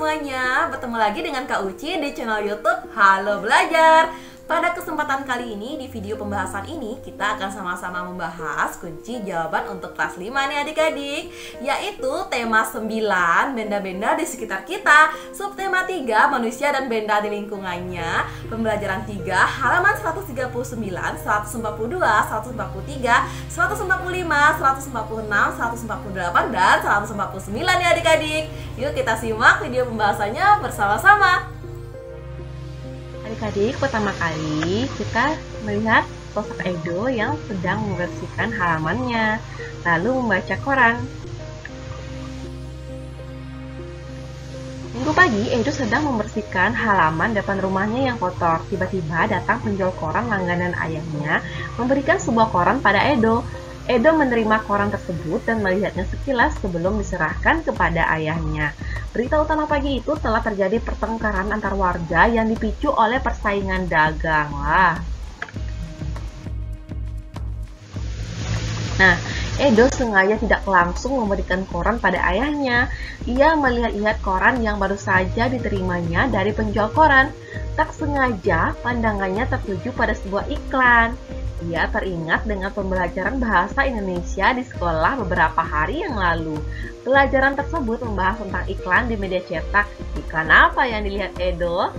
semuanya, bertemu lagi dengan Kak Uci di channel YouTube Halo Belajar. Pada kesempatan kali ini, di video pembahasan ini, kita akan sama-sama membahas kunci jawaban untuk kelas 5 nih adik-adik, yaitu tema 9, benda-benda di sekitar kita, subtema 3, manusia dan benda di lingkungannya, pembelajaran 3, halaman 139, 142, 143, 145, 146, 148, dan 149 nih adik-adik. Yuk kita simak video pembahasannya bersama-sama. Adik-adik, pertama kali kita melihat sosok Edo yang sedang membersihkan halamannya, lalu membaca koran. Minggu pagi, Edo sedang membersihkan halaman depan rumahnya yang kotor. Tiba-tiba datang penjual koran langganan ayahnya memberikan sebuah koran pada Edo. Edo menerima koran tersebut dan melihatnya sekilas sebelum diserahkan kepada ayahnya. Berita utama pagi itu telah terjadi pertengkaran antar warga yang dipicu oleh persaingan dagang. Nah, Edo sengaja tidak langsung memberikan koran pada ayahnya. Ia melihat-lihat koran yang baru saja diterimanya dari penjual koran. Tak sengaja, pandangannya tertuju pada sebuah iklan. Ia teringat dengan pembelajaran bahasa Indonesia di sekolah beberapa hari yang lalu. Pelajaran tersebut membahas tentang iklan di media cetak. Iklan apa yang dilihat Edo?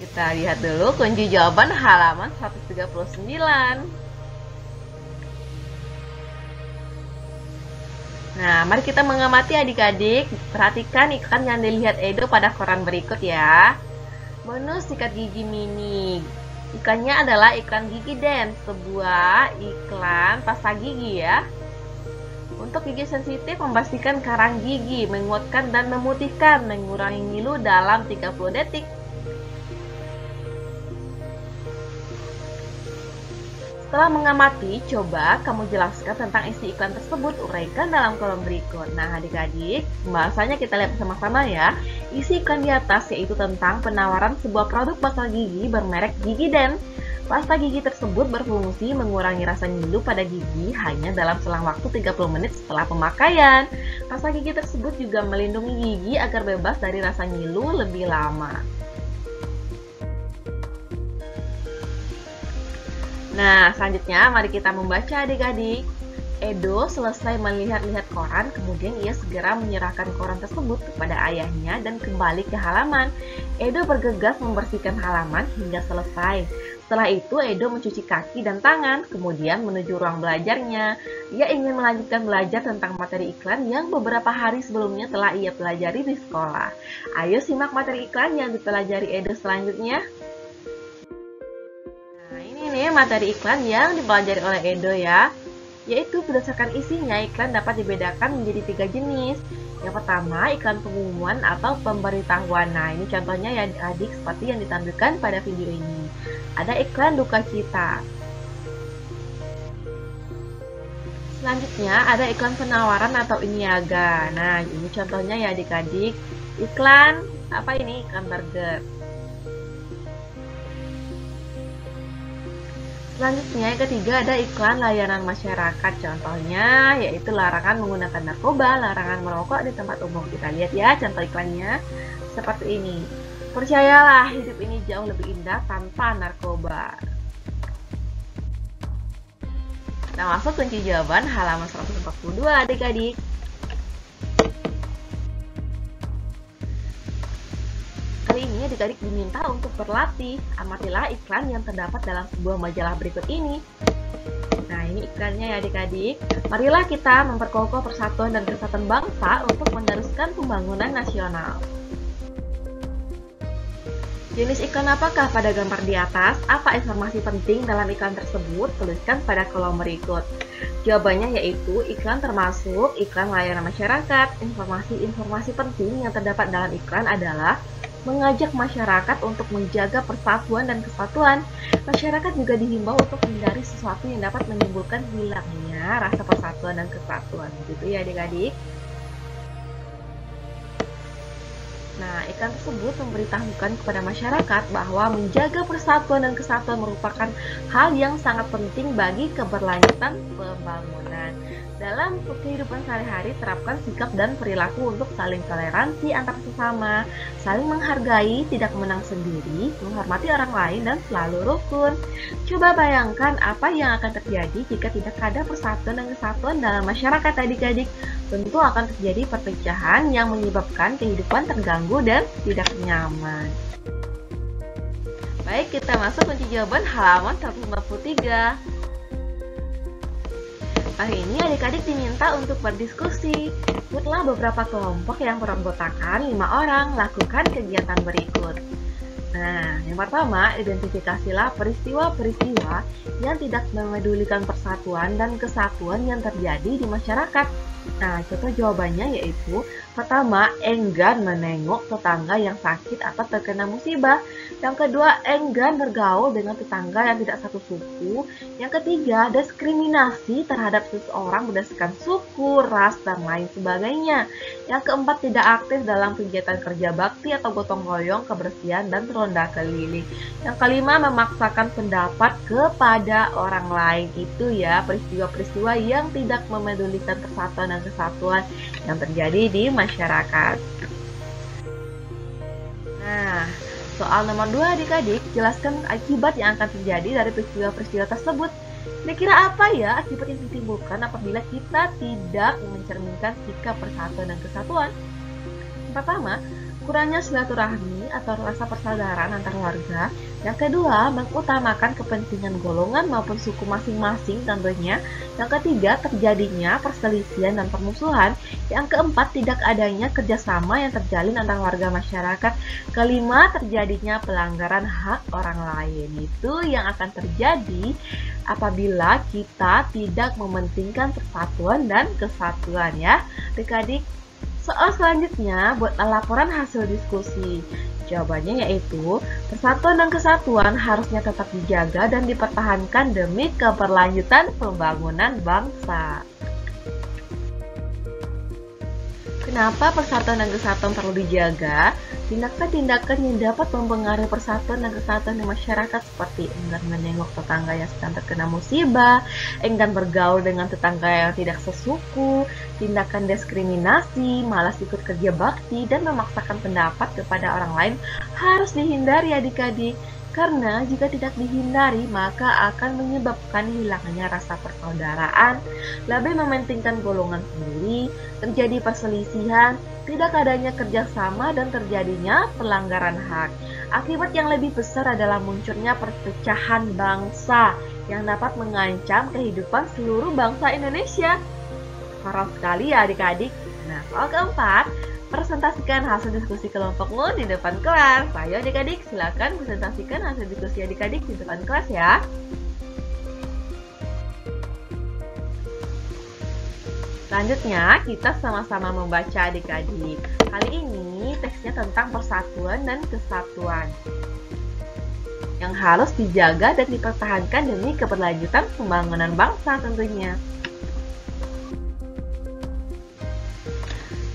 Kita lihat dulu kunci jawaban halaman 139. Nah, mari kita mengamati adik-adik. Perhatikan iklan yang dilihat Edo pada koran berikut ya. Menu sikat gigi mini. Iklannya adalah iklan Gigi Dance, sebuah iklan pasta gigi ya. Untuk gigi sensitif, membersihkan karang gigi, menguatkan dan memutihkan, mengurangi ngilu dalam 30 detik. Setelah mengamati, coba kamu jelaskan tentang isi iklan tersebut, uraikan dalam kolom berikut. Nah adik-adik, pembahasannya kita lihat bersama-sama ya. Isi iklan di atas yaitu tentang penawaran sebuah produk pasta gigi bermerek Gigi Dance. Pasta gigi tersebut berfungsi mengurangi rasa ngilu pada gigi hanya dalam selang waktu 30 menit setelah pemakaian. Pasta gigi tersebut juga melindungi gigi agar bebas dari rasa ngilu lebih lama. Nah, selanjutnya mari kita membaca adik-adik. Edo selesai melihat-lihat koran, kemudian ia segera menyerahkan koran tersebut kepada ayahnya dan kembali ke halaman. Edo bergegas membersihkan halaman hingga selesai. Setelah itu, Edo mencuci kaki dan tangan, kemudian menuju ruang belajarnya. Ia ingin melanjutkan belajar tentang materi iklan yang beberapa hari sebelumnya telah ia pelajari di sekolah. Ayo simak materi iklan yang dipelajari Edo selanjutnya. Ini materi iklan yang dipelajari oleh Edo ya, yaitu berdasarkan isinya iklan dapat dibedakan menjadi 3 jenis. Yang pertama, iklan pengumuman atau pemberitahuan. Nah, ini contohnya ya adik seperti yang ditampilkan pada video ini. Ada iklan duka cita. Selanjutnya ada iklan penawaran atau niaga. Nah, ini contohnya ya adik-adik. Iklan apa ini? Iklan burger. Selanjutnya yang ketiga ada iklan layanan masyarakat, contohnya yaitu larangan menggunakan narkoba, larangan merokok di tempat umum. Kita lihat ya contoh iklannya seperti ini. Percayalah, hidup ini jauh lebih indah tanpa narkoba. Kita masuk kunci jawaban halaman 142 adik-adik. Kali ini adik-adik diminta untuk berlatih. Amatilah iklan yang terdapat dalam sebuah majalah berikut ini. Nah, ini iklannya ya adik-adik. Marilah kita memperkokoh persatuan dan kesatuan bangsa untuk meneruskan pembangunan nasional. Jenis iklan apakah pada gambar di atas? Apa informasi penting dalam iklan tersebut? Tuliskan pada kolom berikut. Jawabannya yaitu iklan termasuk iklan layanan masyarakat. Informasi-informasi penting yang terdapat dalam iklan adalah mengajak masyarakat untuk menjaga persatuan dan kesatuan. Masyarakat juga dihimbau untuk menghindari sesuatu yang dapat menimbulkan hilangnya rasa persatuan dan kesatuan. Gitu ya adik-adik. Nah, iklan tersebut memberitahukan kepada masyarakat bahwa menjaga persatuan dan kesatuan merupakan hal yang sangat penting bagi keberlanjutan pembangunan. Dalam kehidupan sehari-hari, terapkan sikap dan perilaku untuk saling toleransi antar sesama, saling menghargai, tidak menang sendiri, menghormati orang lain, dan selalu rukun. Coba bayangkan apa yang akan terjadi jika tidak ada persatuan dan kesatuan dalam masyarakat adik-adik. Tentu akan terjadi perpecahan yang menyebabkan kehidupan terganggu dan tidak nyaman. Baik, kita masuk kunci jawaban halaman 153. Kali ini adik-adik diminta untuk berdiskusi. Buatlah beberapa kelompok yang beranggotakan 5 orang, lakukan kegiatan berikut. Nah, yang pertama, identifikasilah peristiwa-peristiwa yang tidak memedulikan persatuan dan kesatuan yang terjadi di masyarakat. Nah, contoh jawabannya yaitu, pertama, enggan menengok tetangga yang sakit atau terkena musibah. Yang kedua, enggan bergaul dengan tetangga yang tidak satu suku. Yang ketiga, diskriminasi terhadap seseorang berdasarkan suku, ras, dan lain sebagainya. Yang keempat, tidak aktif dalam kegiatan kerja bakti atau gotong royong, kebersihan, dan ronda keliling. Yang kelima, memaksakan pendapat kepada orang lain. Itu ya, peristiwa-peristiwa yang tidak memedulikan persatuan dan kesatuan yang terjadi di masyarakat. Nah, soal nomor 2 adik-adik, jelaskan akibat yang akan terjadi dari peristiwa-peristiwa tersebut. Kira-kira apa ya akibat yang ditimbulkan apabila kita tidak mencerminkan sikap persatuan dan kesatuan? Pertama, kurangnya silaturahmi atau rasa persaudaraan antar warga. Yang kedua, mengutamakan kepentingan golongan maupun suku masing-masing tentunya. Yang ketiga, terjadinya perselisihan dan permusuhan. Yang keempat, tidak adanya kerjasama yang terjalin antar warga masyarakat. Kelima, terjadinya pelanggaran hak orang lain. Itu yang akan terjadi apabila kita tidak mementingkan persatuan dan kesatuan ya. Adik-adik, soal selanjutnya buatlah laporan hasil diskusi. Jawabannya yaitu, persatuan dan kesatuan harusnya tetap dijaga dan dipertahankan demi keberlanjutan pembangunan bangsa. Kenapa persatuan dan kesatuan perlu dijaga? Tindakan-tindakan yang dapat mempengaruhi persatuan dan kesatuan di masyarakat seperti enggan menengok tetangga yang sedang terkena musibah, enggan bergaul dengan tetangga yang tidak sesuku, tindakan diskriminasi, malas ikut kerja bakti, dan memaksakan pendapat kepada orang lain harus dihindari adik-adik. Karena jika tidak dihindari, maka akan menyebabkan hilangnya rasa persaudaraan, lebih mementingkan golongan sendiri, terjadi perselisihan, tidak adanya kerjasama, dan terjadinya pelanggaran hak. Akibat yang lebih besar adalah munculnya perpecahan bangsa yang dapat mengancam kehidupan seluruh bangsa Indonesia. Parah sekali ya adik-adik. Nah, soal keempat, presentasikan hasil diskusi kelompokmu di depan kelas. Ayo adik-adik, silakan presentasikan hasil diskusi adik-adik di depan kelas ya. Selanjutnya, kita sama-sama membaca adik-adik. Kali ini teksnya tentang persatuan dan kesatuan yang harus dijaga dan dipertahankan demi keberlanjutan pembangunan bangsa tentunya.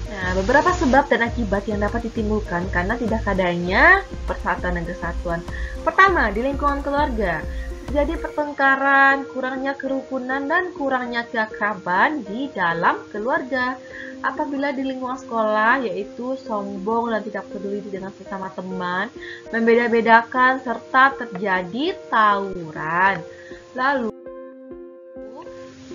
Nah, beberapa sebab dan akibat yang dapat ditimbulkan karena tidak adanya persatuan dan kesatuan. Pertama, di lingkungan keluarga. Jadi pertengkaran, kurangnya kerukunan, dan kurangnya keakraban di dalam keluarga. Apabila di lingkungan sekolah, yaitu sombong dan tidak peduli dengan sesama teman, membeda-bedakan, serta terjadi tawuran. Lalu,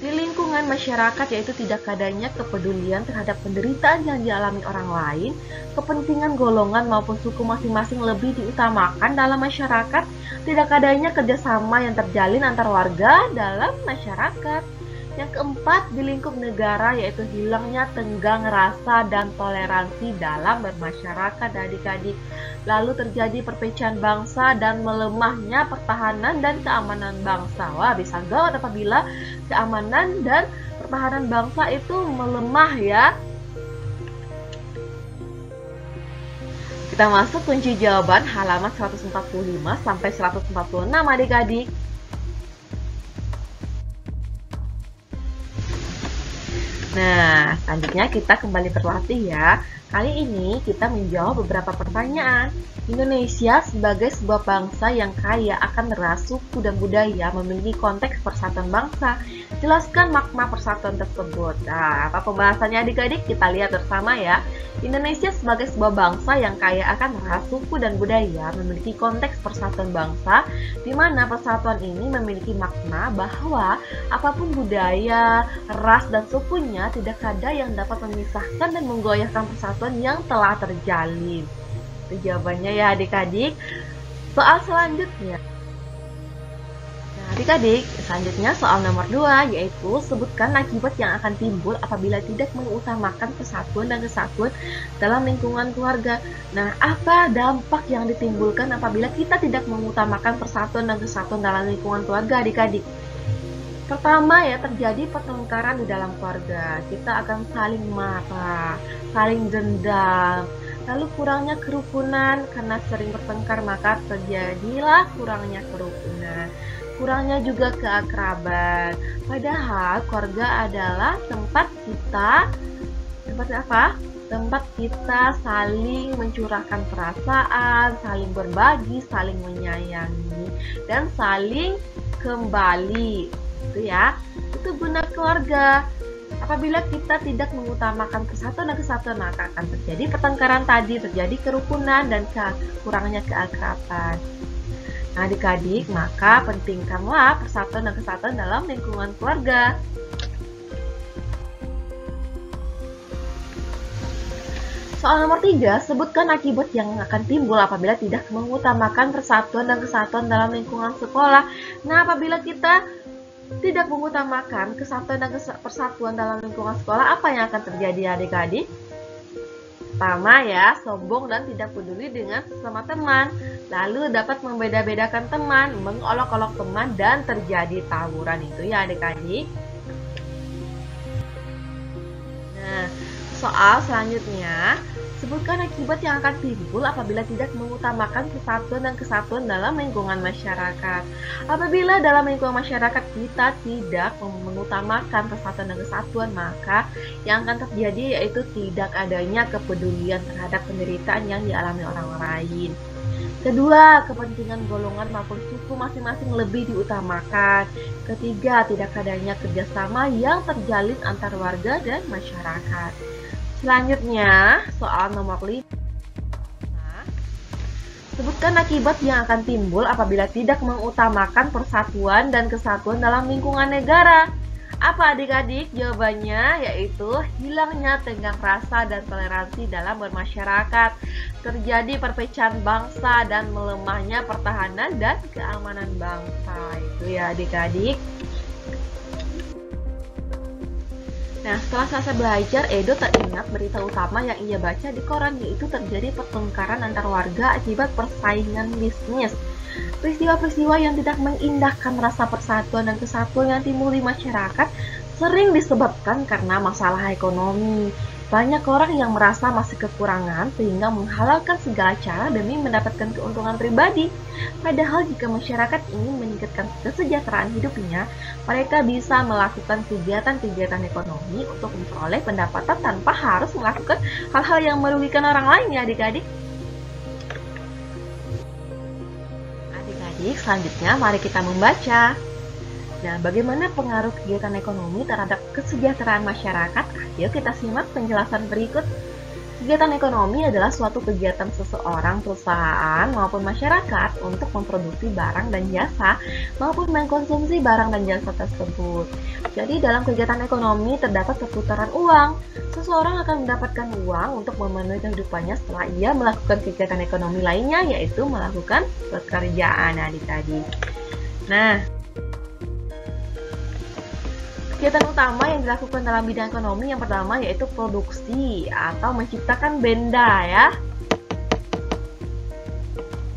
di lingkungan masyarakat, yaitu tidak adanya kepedulian terhadap penderitaan yang dialami orang lain, kepentingan golongan maupun suku masing-masing lebih diutamakan dalam masyarakat, tidak adanya kerjasama yang terjalin antar warga dalam masyarakat. Yang keempat, di lingkup negara, yaitu hilangnya tenggang rasa dan toleransi dalam bermasyarakat adik-adik. Lalu terjadi perpecahan bangsa dan melemahnya pertahanan dan keamanan bangsa. Wah, bisa gawat apabila keamanan dan pertahanan bangsa itu melemah ya. Kita masuk kunci jawaban halaman 145 sampai 146 adik-adik. Nah, selanjutnya kita kembali berlatih ya. Kali ini kita menjawab beberapa pertanyaan. Indonesia sebagai sebuah bangsa yang kaya akan ras, suku, dan budaya memiliki konteks persatuan bangsa. Jelaskan makna persatuan tersebut. Nah, apa pembahasannya adik-adik? Kita lihat bersama ya. Indonesia sebagai sebuah bangsa yang kaya akan ras, suku, dan budaya memiliki konteks persatuan bangsa, di mana persatuan ini memiliki makna bahwa apapun budaya, ras, dan sukunya tidak ada yang dapat memisahkan dan menggoyahkan persatuan yang telah terjalin. Itu jawabannya ya adik-adik. Soal selanjutnya. Nah adik-adik, selanjutnya soal nomor 2, yaitu sebutkan akibat yang akan timbul apabila tidak mengutamakan persatuan dan kesatuan dalam lingkungan keluarga. Nah, apa dampak yang ditimbulkan apabila kita tidak mengutamakan persatuan dan kesatuan dalam lingkungan keluarga adik-adik? Pertama ya, terjadi pertengkaran di dalam keluarga. Kita akan saling marah, saling dendam. Lalu kurangnya kerukunan, karena sering bertengkar maka terjadilah kurangnya kerukunan. Kurangnya juga keakraban. Padahal keluarga adalah tempat kita saling mencurahkan perasaan, saling berbagi, saling menyayangi, dan saling kembali. Itu ya, itu guna keluarga. Apabila kita tidak mengutamakan persatuan dan kesatuan, maka akan terjadi pertengkaran tadi, terjadi kerukunan dan kurangnya keakraban. Nah, adik-adik, maka pentingkanlah persatuan dan kesatuan dalam lingkungan keluarga. Soal nomor 3, sebutkan akibat yang akan timbul apabila tidak mengutamakan persatuan dan kesatuan dalam lingkungan sekolah. Nah, apabila kita tidak mengutamakan kesatuan dan persatuan dalam lingkungan sekolah, apa yang akan terjadi adik-adik? Pertama ya, sombong dan tidak peduli dengan sesama teman. Lalu dapat membeda-bedakan teman, mengolok-olok teman, dan terjadi tawuran. Itu ya adik-adik. Nah, soal selanjutnya, sebutkan akibat yang akan timbul apabila tidak mengutamakan persatuan dan kesatuan dalam lingkungan masyarakat. Apabila dalam lingkungan masyarakat kita tidak mengutamakan persatuan dan kesatuan, maka yang akan terjadi yaitu tidak adanya kepedulian terhadap penderitaan yang dialami orang lain. Kedua, kepentingan golongan maupun suku masing-masing lebih diutamakan. Ketiga, tidak adanya kerjasama yang terjalin antar warga dan masyarakat. Selanjutnya, soal nomor 5. Sebutkan akibat yang akan timbul apabila tidak mengutamakan persatuan dan kesatuan dalam lingkungan negara. Apa adik-adik? Jawabannya yaitu hilangnya tenggang rasa dan toleransi dalam bermasyarakat. Terjadi perpecahan bangsa dan melemahnya pertahanan dan keamanan bangsa. Itu ya adik-adik. Nah, setelah selesai belajar, Edo teringat berita utama yang ia baca di koran, yaitu terjadi pertengkaran antar warga akibat persaingan bisnis. Peristiwa-peristiwa yang tidak mengindahkan rasa persatuan dan kesatuan yang timbul di masyarakat sering disebabkan karena masalah ekonomi. Banyak orang yang merasa masih kekurangan sehingga menghalalkan segala cara demi mendapatkan keuntungan pribadi. Padahal jika masyarakat ingin meningkatkan kesejahteraan hidupnya, mereka bisa melakukan kegiatan-kegiatan ekonomi untuk memperoleh pendapatan tanpa harus melakukan hal-hal yang merugikan orang lain ya adik-adik. Adik-adik, selanjutnya mari kita membaca. Nah, bagaimana pengaruh kegiatan ekonomi terhadap kesejahteraan masyarakat? Ayo kita simak penjelasan berikut. Kegiatan ekonomi adalah suatu kegiatan seseorang, perusahaan, maupun masyarakat untuk memproduksi barang dan jasa maupun mengkonsumsi barang dan jasa tersebut. Jadi dalam kegiatan ekonomi terdapat perputaran uang. Seseorang akan mendapatkan uang untuk memenuhi kehidupannya setelah ia melakukan kegiatan ekonomi lainnya, yaitu melakukan pekerjaan adik-adik. Nah, kegiatan utama yang dilakukan dalam bidang ekonomi yang pertama yaitu produksi atau menciptakan benda ya.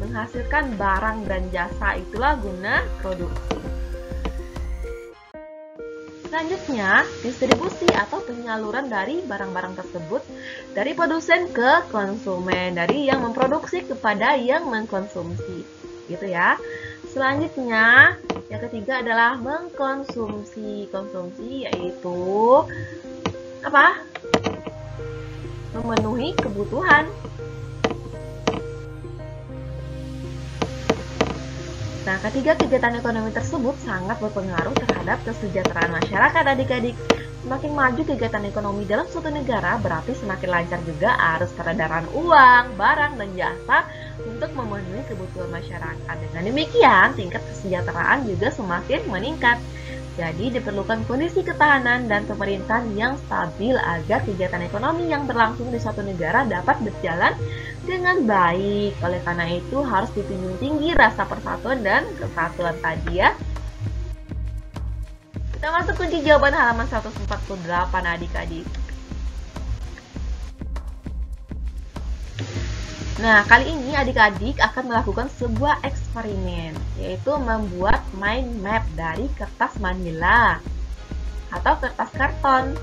Menghasilkan barang dan jasa, itulah guna produksi. Selanjutnya, distribusi atau penyaluran dari barang-barang tersebut dari produsen ke konsumen, dari yang memproduksi kepada yang mengkonsumsi. Gitu ya. Selanjutnya, yang ketiga adalah mengkonsumsi. Konsumsi yaitu apa? memenuhi kebutuhan. Nah, ketiga kegiatan ekonomi tersebut sangat berpengaruh terhadap kesejahteraan masyarakat adik-adik. Semakin maju kegiatan ekonomi dalam suatu negara, berarti semakin lancar juga arus peredaran uang, barang, dan jasa untuk memenuhi kebutuhan masyarakat. Dengan demikian, tingkat kesejahteraan juga semakin meningkat. Jadi, diperlukan kondisi ketahanan dan pemerintahan yang stabil agar kegiatan ekonomi yang berlangsung di suatu negara dapat berjalan dengan baik. Oleh karena itu, harus dijunjung tinggi rasa persatuan dan kesatuan tadi ya. Kita masuk kunci jawaban halaman 148 adik-adik. Nah, kali ini adik-adik akan melakukan sebuah eksperimen, yaitu membuat mind map dari kertas manila atau kertas karton.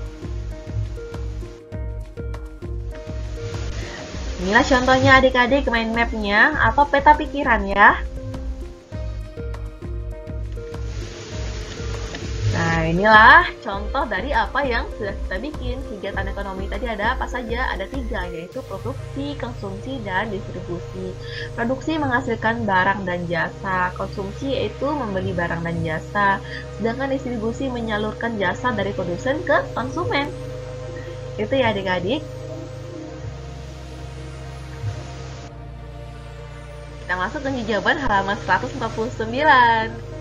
Inilah contohnya adik-adik mind map-nya atau peta pikiran ya. Nah, inilah contoh dari apa yang sudah kita bikin. Kegiatan ekonomi tadi ada apa saja? Ada 3, yaitu produksi, konsumsi, dan distribusi. Produksi menghasilkan barang dan jasa. Konsumsi yaitu membeli barang dan jasa. Sedangkan distribusi menyalurkan jasa dari produsen ke konsumen. Itu ya adik-adik. Kita masuk ke jawaban halaman 149.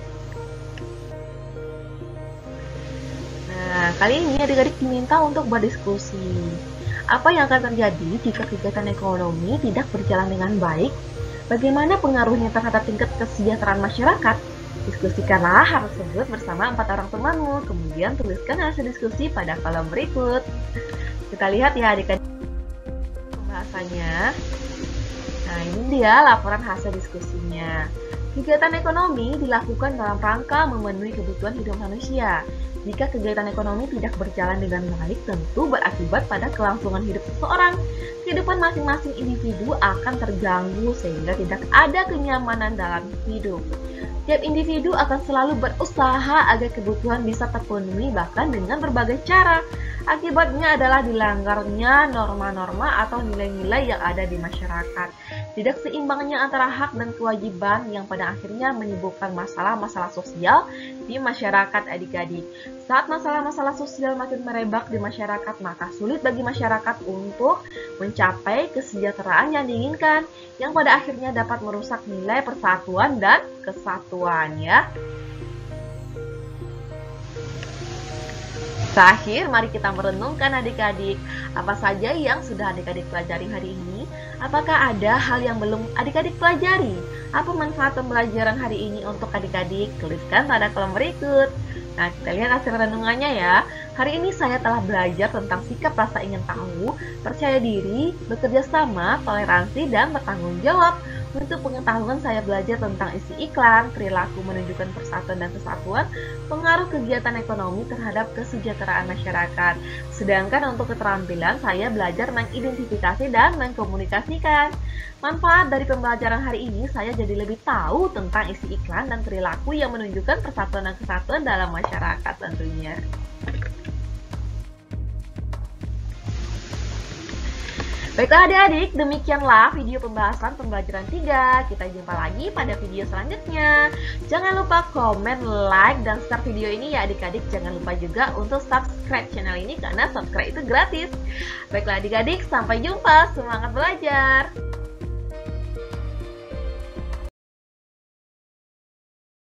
Nah, kali ini adik-adik diminta untuk berdiskusi. Apa yang akan terjadi jika kegiatan ekonomi tidak berjalan dengan baik? Bagaimana pengaruhnya terhadap tingkat kesejahteraan masyarakat? Diskusikanlah hal tersebut bersama 4 orang temanmu, kemudian tuliskan hasil diskusi pada kolom berikut. Kita lihat ya adik-adik pembahasannya. Nah, ini dia laporan hasil diskusinya. Kegiatan ekonomi dilakukan dalam rangka memenuhi kebutuhan hidup manusia. Jika kegiatan ekonomi tidak berjalan dengan baik, tentu berakibat pada kelangsungan hidup seseorang. Kehidupan masing-masing individu akan terganggu sehingga tidak ada kenyamanan dalam hidup. Tiap individu akan selalu berusaha agar kebutuhan bisa terpenuhi bahkan dengan berbagai cara. Akibatnya adalah dilanggarnya norma-norma atau nilai-nilai yang ada di masyarakat. Tidak seimbangnya antara hak dan kewajiban yang pada akhirnya menyebabkan masalah-masalah sosial di masyarakat adik-adik. Saat masalah-masalah sosial makin merebak di masyarakat, maka sulit bagi masyarakat untuk mencapai kesejahteraan yang diinginkan, yang pada akhirnya dapat merusak nilai persatuan dan kesatuan ya. Terakhir, mari kita merenungkan adik-adik, apa saja yang sudah adik-adik pelajari hari ini? Apakah ada hal yang belum adik-adik pelajari? Apa manfaat pembelajaran hari ini untuk adik-adik? Tuliskan pada kolom berikut. Nah, kita lihat hasil renungannya ya. Hari ini saya telah belajar tentang sikap rasa ingin tahu, percaya diri, bekerja sama, toleransi, dan bertanggung jawab. Untuk pengetahuan saya belajar tentang isi iklan, perilaku menunjukkan persatuan dan kesatuan, pengaruh kegiatan ekonomi terhadap kesejahteraan masyarakat. Sedangkan untuk keterampilan saya belajar mengidentifikasi dan mengkomunikasikan. Manfaat dari pembelajaran hari ini saya jadi lebih tahu tentang isi iklan dan perilaku yang menunjukkan persatuan dan kesatuan dalam masyarakat tentunya. Baiklah adik-adik, demikianlah video pembahasan pembelajaran 3. Kita jumpa lagi pada video selanjutnya. Jangan lupa komen, like, dan share video ini ya adik-adik. Jangan lupa juga untuk subscribe channel ini karena subscribe itu gratis. Baiklah adik-adik, sampai jumpa. Semangat belajar!